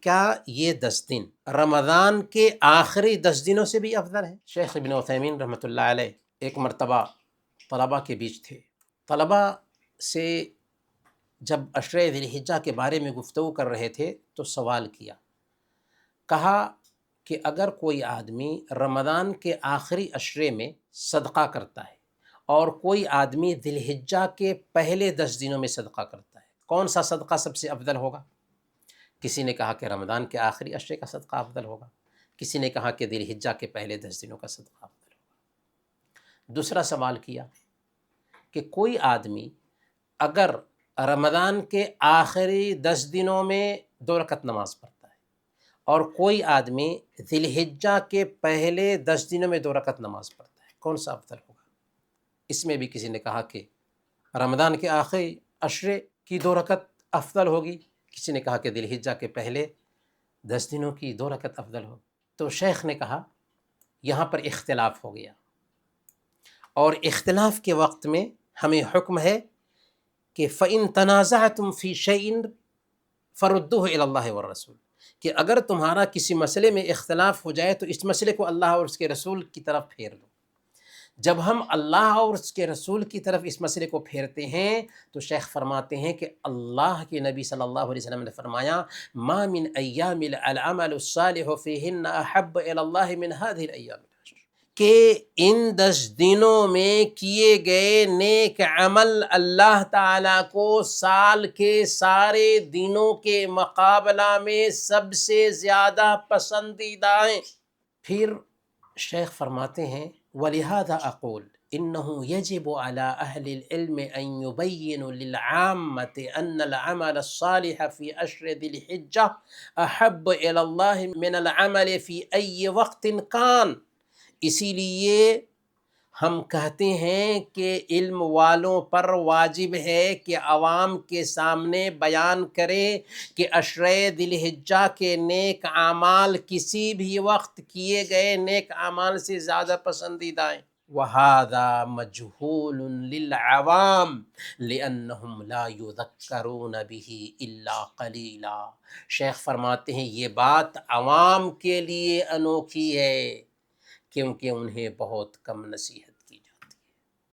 کیا یہ 10 دن رمضان کے آخری 10 دنوں سے بھی افضل ہیں؟ شیخ ابن عثیمین رحمۃ اللہ علیہ ایک مرتبہ طلباء کے بیچ تھے. طلباء سے جب عشرۂ ذی الحجہ کے بارے میں گفتگو کر رہے تھے تو سوال کیا. کہا کہ اگر کوئی آدمی رمضان کے آخری عشرے میں صدقہ کرتا ہے اور کوئی آدمی ذی الحجہ کے پہلے 10 دنوں میں صدقہ کرتا ہے، کون سا صدقہ سب سے افضل ہوگا؟ کسی نے کہا کہ رمضان کے آخری عشرے کا صدقہ افضل ہوگا، کسی نے کہا کہ ذی الحجہ کے پہلے 10 دنوں کا صدقہ افضل ہوگا. دوسرا سوال کیا کہ کوئی آدمی اگر رمضان کے آخری 10 دنوں میں 2 رکعت نماز پڑھتا ہے اور کوئی آدمی ذی الحجہ کے پہلے 10 دنوں میں 2 رکعت نماز پڑھتا ہے، کون سا افضل ہوگا؟ اس میں بھی کسی نے کہا کہ رمضان کے آخری عشرے کی 2 رکعت افضل ہوگی، کسی نے کہا کہ ذی الحجہ کے پہلے 10 دنوں کی 2 رکعت افضل ہوگی. تو شیخ نے کہا یہاں پر اختلاف ہو گیا، اور اختلاف کے وقت میں ہمیں حکم ہے کہ فَإِن تَنَازَعْتُمْ فِي شَيْءٍ فَرُدُّوهُ إِلَى اللَّهِ وَالرَّسُولِ، کہ اگر تمہارا کسی مسئلے میں اختلاف ہو جائے تو اس مسئلے کو اللہ اور اس کے رسول کی طرف پھیر دو. جب ہم اللہ اور اس کے رسول کی طرف اس مسئلے کو پھیرتے ہیں تو شیخ فرماتے ہیں کہ اللہ کے نبی صلی اللہ علیہ وسلم نے فرمایا ما من ایام العمل الصالح فیہن احب الی اللہ من هذه الایام العشر، کہ ان 10 دنوں میں کیے گئے نیک عمل اللہ تعالیٰ کو سال کے سارے دنوں کے مقابلہ میں سب سے زیادہ پسندیدہ ہیں. پھر شیخ فرماتے ہیں وَلِهَذَا أَقُولُ إِنَّهُ يَجِبُ عَلَى أَهْلِ الْعِلْمِ أَن يُبَيِّنُوا لِلْعَامَّةِ أَنَّ الْعَمَلَ الصَّالِحَ فِي عَشْرِ ذِي الْحِجَّةِ أَحَبُّ إِلَى اللَّهِ مِنَ الْعَمَلِ فِي أَيِّ وَقْتٍ كَانَ. اسی لیے ہم کہتے ہیں کہ علم والوں پر واجب ہے کہ عوام کے سامنے بیان کرے کہ عشرۂ ذی الحجہ کے نیک اعمال کسی بھی وقت کیے گئے نیک اعمال سے زیادہ پسندیدہ ہیں. وَهَذَا مَجْهُولٌ لِلْعَوَامِ لِأَنَّهُمْ لَا يُذَكَّرُونَ بِهِ إِلَّا قَلِيلًا. شیخ فرماتے ہیں یہ بات عوام کے لیے انوکھی ہے کیونکہ انہیں بہت کم نصیحت